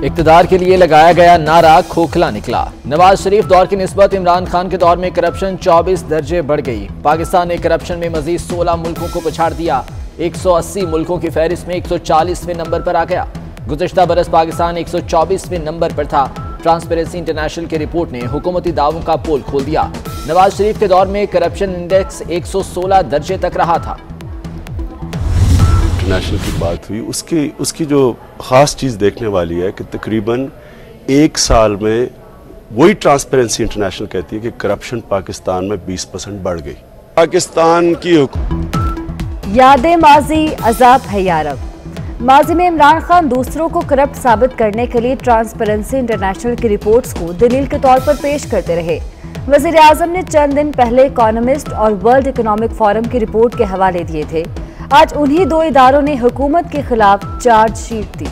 इक़्तिदार के लिए लगाया गया नारा खोखला निकला। नवाज शरीफ दौर की निस्बत इमरान खान के दौर में करप्शन 24 दर्जे बढ़ गई। पाकिस्तान ने करप्शन में मजीद 16 मुल्कों को पछाड़ दिया। 180 मुल्कों की फहरिस्त में 140वें नंबर पर आ गया। गुज़िश्ता बरस पाकिस्तान 124वें नंबर पर था। ट्रांसपेरेंसी इंटरनेशनल की रिपोर्ट ने हुकूमती दावों का पोल खोल दिया। नवाज शरीफ के दौर में करप्शन इंडेक्स 116 दर्जे तक रहा था। इंटरनेशनल की बात हुई, उसकी जो ख़ास चीज़ देखने वाली है कि तकरीबन एक साल में वही ट्रांसपेरेंसी इंटरनेशनल कहती है कि करप्शन पाकिस्तान में 20% बढ़ गई। पाकिस्तान की यादें माजी अजाब है यारब। माजी में इमरान खान दूसरों को करप्ट साबित करने के लिए ट्रांसपेरेंसी इंटरनेशनल की रिपोर्ट्स को दलील के तौर पर पेश करते रहे। वज़ीर आज़म ने चंद दिन पहले इकोनॉमिस्ट और वर्ल्ड इकोनॉमिक फोरम की रिपोर्ट के हवाले दिए थे। आज उन्हीं दो इदारों ने हुकूमत के खिलाफ चार्जशीट दी।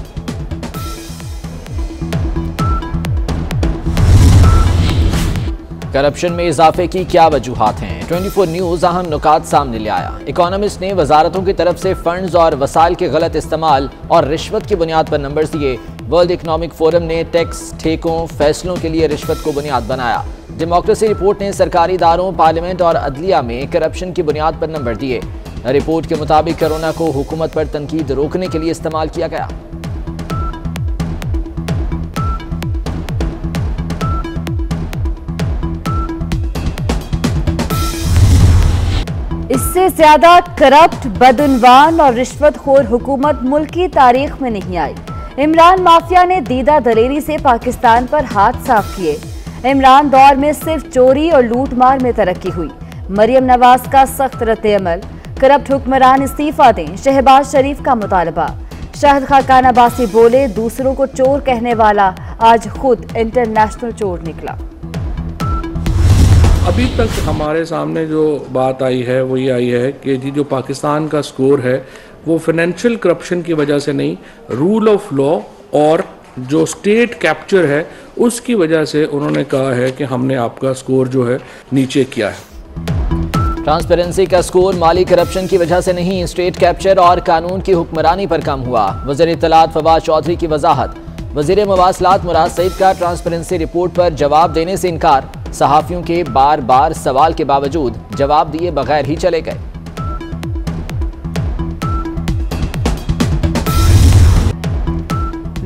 करप्शन में इजाफे की क्या वजूहात हैं? 24 न्यूज़ अहम नुकात सामने ले आया। इकोनॉमिस्ट ने वजारतों की तरफ से फंड्स और वसाइल के गलत इस्तेमाल और रिश्वत की बुनियाद पर नंबर्स दिए। वर्ल्ड इकोनॉमिक फोरम ने टैक्स, ठेकों, फैसलों के लिए रिश्वत को बुनियाद बनाया। डेमोक्रेसी रिपोर्ट ने सरकारी इदारों, पार्लियामेंट और अदलिया में करप्शन की बुनियाद पर नंबर दिए। रिपोर्ट के मुताबिक कोरोना को हुकूमत पर तनकीद रोकने के लिए इस्तेमाल किया गया। इससे ज्यादा करप्ट, बदउनवान और रिश्वतखोर हुकूमत मुल्क की तारीख में नहीं आई। इमरान माफिया ने दीदा दलेरी से पाकिस्तान पर हाथ साफ किए। इमरान दौर में सिर्फ चोरी और लूटमार में तरक्की हुई। मरियम नवाज का सख्त रद्द-ए-अमल। करप्ट हुक्मरान इस्तीफा दें, शहबाज शरीफ का मुतालबा। शाहिद खाकान अब्बासी बोले, दूसरों को चोर कहने वाला आज खुद इंटरनेशनल चोर निकला। अभी तक हमारे सामने जो बात आई है वो ये आई है कि जी जो पाकिस्तान का स्कोर है वो फाइनेंशियल करप्शन की वजह से नहीं, रूल ऑफ लॉ और जो स्टेट कैप्चर है उसकी वजह से उन्होंने कहा है कि हमने आपका स्कोर जो है नीचे किया है। ट्रांसपेरेंसी का स्कोर माली करप्शन की वजह से नहीं, स्टेट कैप्चर और कानून की हुक्मरानी पर कम हुआ। वज़ीर इत्तलात फवाद चौधरी की वजाहत। वज़ीर मवासलात मुराद सईद का ट्रांसपेरेंसी रिपोर्ट पर जवाब देने से इनकार। सहाफ़ियों के बार बार सवाल के बावजूद जवाब दिए बगैर ही चले गए।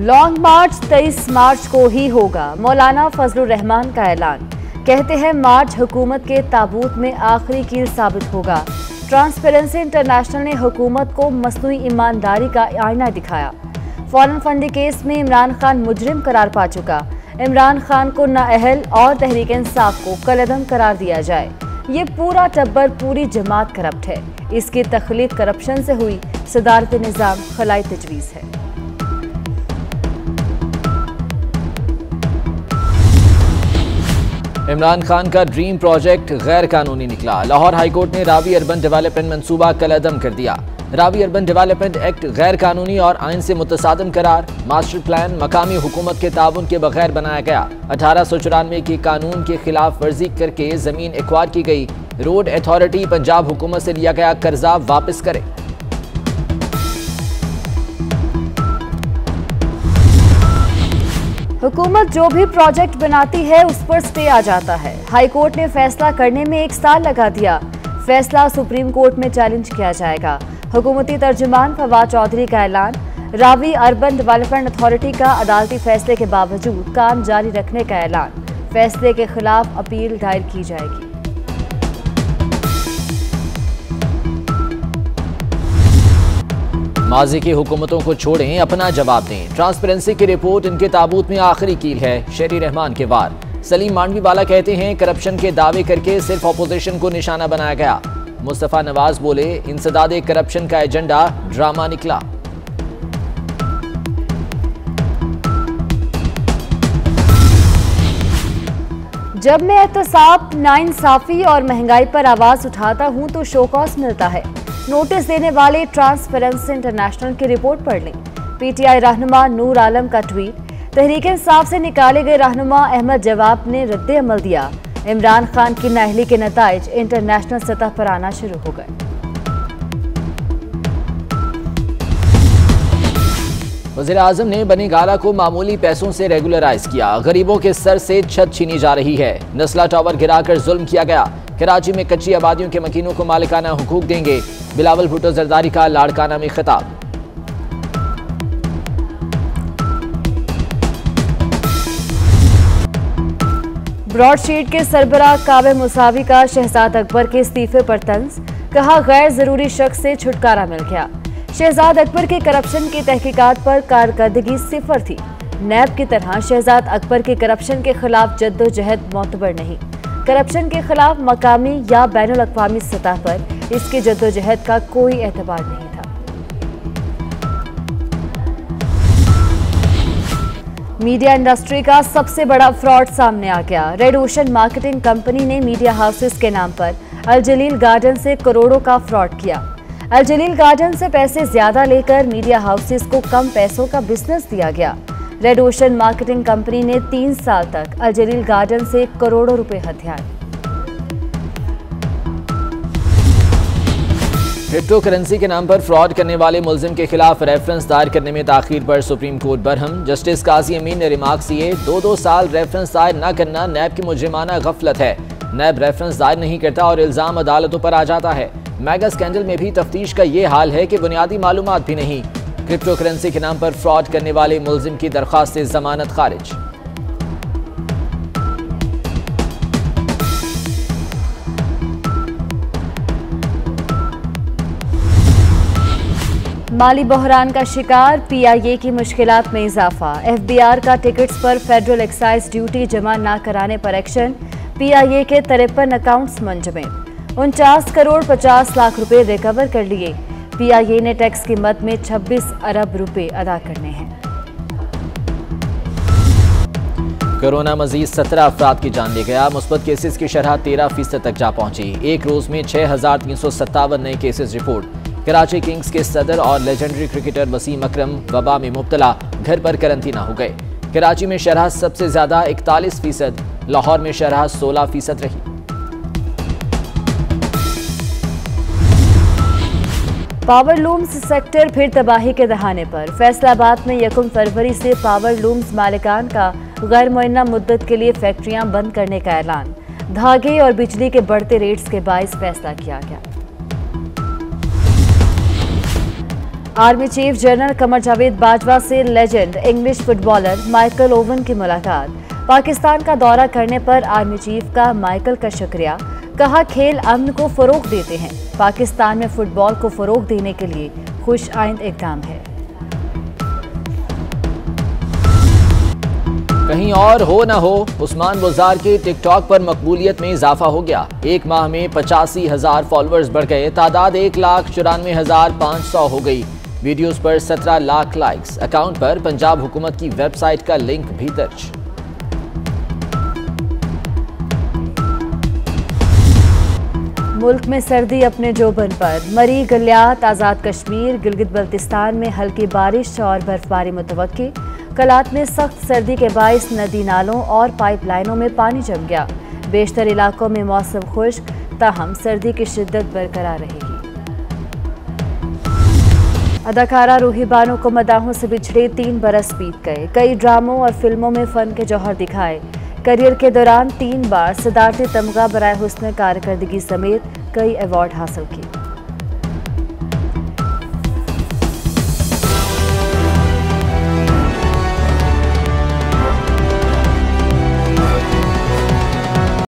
लॉन्ग मार्च 23 मार्च को ही होगा। मौलाना फजलुर रहमान का ऐलान। कहते हैं मार्च हुकूमत के ताबूत में आखिरी कील साबित होगा। ट्रांसपेरेंसी इंटरनेशनल ने हुकूमत को मसनूई ईमानदारी का आईना दिखाया। फॉरेन फंडिंग केस में इमरान खान मुजरिम करार पा चुका। इमरान खान को नाअहल और तहरीक इंसाफ को कलअदम करार दिया जाए। ये पूरा टब्बर, पूरी जमात करप्ट है। इसकी तख्लीक करप्शन से हुई। सदारत निज़ाम खलाई तजवीज़ है। इमरान खान का ड्रीम प्रोजेक्ट गैर कानूनी निकला। लाहौर हाईकोर्ट ने रावी अर्बन डेवलपमेंट मंसूबा कलअदम कर दिया। रावी अर्बन डेवलपमेंट एक्ट गैर कानूनी और आइन से मुतसादिम करार। मास्टर प्लान मकामी हुकूमत के ताउन के बगैर बनाया गया। 1894 के कानून की खिलाफ वर्जी करके जमीन एक्वायर की गई। रोड अथॉरिटी पंजाब हुकूमत से लिया गया कर्जा वापस करे। हुकूमत जो भी प्रोजेक्ट बनाती है उस पर स्टे आ जाता है। हाई कोर्ट ने फैसला करने में 1 साल लगा दिया। फैसला सुप्रीम कोर्ट में चैलेंज किया जाएगा। हुकूमती तर्जुमान फवाद चौधरी का ऐलान। रावी अर्बन डेवलपमेंट अथॉरिटी का अदालती फैसले के बावजूद काम जारी रखने का ऐलान। फैसले के खिलाफ अपील दायर की जाएगी। माजी की हुकूमतों को छोड़ें, अपना जवाब दें। ट्रांसपेरेंसी की रिपोर्ट इनके ताबूत में आखिरी कील है। शेरी रहमान के वार। सलीम मांडवी वाला कहते हैं करप्शन के दावे करके सिर्फ अपोजिशन को निशाना बनाया गया। मुस्तफा नवाज बोले, इंसदादे करप्शन का एजेंडा ड्रामा निकला। जब मैं एहतसाब, नाइंसाफी और महंगाई पर आवाज उठाता हूं तो शोकॉस मिलता है। नोटिस देने वाले ट्रांसपेरेंसी इंटरनेशनल की रिपोर्ट पढ़ लें। पीटीआई रहनुमा नूर आलम का ट्वीट। तहरीक इंसाफ से निकाले गए रहनुमा अहमद जवाब ने रद्द-ए-अमल दिया। इमरान खान की नाअहली के नताइज इंटरनेशनल सतह पर आना शुरू हो गए। वज़ीर आज़म ने बनी गाला को मामूली पैसों से रेगुलराइज किया। गरीबों के सर से छत छीनी जा रही है। नस्ला टावर गिराकर जुल्म किया गया। कराची में कच्ची आबादियों के मकीनों को मालिकाना हुकूक देंगे। बिलावल भुट्टो जरदारी का लाड़काना में खिताब। ब्रॉडशीट के सरबराह काबे मुसावी का शहजाद अकबर के इस्तीफे पर तंज, कहा गैर जरूरी शख्स से छुटकारा मिल गया। शहजाद अकबर के करप्शन की तहकीकात पर कारकर्दगी सिफर थी। नैब की तरह शहजाद अकबर के करप्शन के खिलाफ जद्दोजहद मोतबर नहीं। करप्शन के खिलाफ मकामी या बैनुल अक़वामी सतह पर इसकी जद्दोजहद का कोई एतबार नहीं था। मीडिया इंडस्ट्री का सबसे बड़ा फ्रॉड सामने आ गया। रेड ओशन मार्केटिंग कंपनी ने मीडिया हाउसेस के नाम पर अल जलील गार्डन से करोड़ों का फ्रॉड किया। अल जलील गार्डन से पैसे ज्यादा लेकर मीडिया हाउसेस को कम पैसों का बिजनेस दिया गया। रेड ओशन मार्केटिंग कंपनी ने 3 साल तक अल जलील गार्डन से करोड़ों रुपए हथियाए। क्रिप्टो करेंसी के नाम पर फ्रॉड करने वाले मुलजिम के खिलाफ रेफरेंस दायर करने में ताखीर पर सुप्रीम कोर्ट बरहम। जस्टिस काजी अमीन ने रिमार्क्स दिए, 2-2 साल रेफरेंस दायर न करना नैब की मुजरिमाना गफलत है। नैब रेफरेंस दायर नहीं करता और इल्जाम अदालतों पर आ जाता है। मेगा स्कैंडल में भी तफ्तीश का ये हाल है कि बुनियादी मालूमात भी नहीं। क्रिप्टो करेंसी के नाम पर फ्रॉड करने वाले मुलजिम की दरख्वास्त से जमानत खारिज। माली बहरान का शिकार पीआईए की मुश्किलात में इजाफा। एफबीआर का टिकट्स पर फेडरल एक्साइज ड्यूटी जमा न कराने पर एक्शन। पीआईए के 53 अकाउंट्स मुंजमद। 49 करोड़ 50 लाख रुपए रिकवर कर लिए। पीआईए ने टैक्स की मद में 26 अरब रुपए अदा करने हैं। कोरोना मजीद 17 अफराद की जान ले गया। मुस्बत केसेस की शरह 13% तक जा पहुंची। एक रोज में 6357 नए केसेस रिपोर्ट। कराची किंग्स के सदर और लेजेंडरी क्रिकेटर वसीम अकरम वबा में मुब्तला, घर पर करंतना हो गए। कराची में शरह सबसे ज्यादा 41%, लाहौर में शरह 16% रही। पावर लूम्स सेक्टर फिर तबाही के दहाने पर। फैसलाबाद में 1 फरवरी से पावर लूम्स मालिकान का गैर मुअय्यना मुद्दत के लिए फैक्ट्रियां बंद करने का ऐलान। धागे और बिजली के बढ़ते रेट्स के बाइस फैसला किया गया। Army chief general Qamar Javed Bajwa से legend English footballer Michael oven की मुलाकात। पाकिस्तान का दौरा करने पर आर्मी चीफ का माइकल का शुक्रिया। कहा खेल अमन को फरोग देते हैं। पाकिस्तान में फुटबॉल को फरोग देने के लिए खुश आइंद इक़दाम है। कहीं और हो न हो, उस्मान बुज़ार के टिकटॉक पर मकबूलियत में इजाफा हो गया। एक माह में 85,000 फॉलोअर्स बढ़ गए। तादाद 1,94,500 हो गई। वीडियोस पर 17 लाख लाइक्स। अकाउंट पर पंजाब हुकूमत की वेबसाइट का लिंक भी दर्ज। मुल्क में सर्दी अपने जोबन पर। मरी गलियात, आज़ाद कश्मीर, गिलगित बल्तिस्तान में हल्की बारिश और बर्फबारी मुतवक्की। कलात में सख्त सर्दी के बाइस नदी नालों और पाइपलाइनों में पानी जम गया। बेशतर इलाकों में मौसम खुश्क, ताहम सर्दी की शिद्दत बरकरार रहेगी। अदाकारा रूही बानो को मदाहों से बिछड़े 3 बरस बीत गए। कई ड्रामों और फिल्मों में फ़न के जौहर दिखाए। करियर के दौरान 3 बार सदारती तमगा बराए हुस्न कारकर्दगी समेत कई अवार्ड हासिल किए।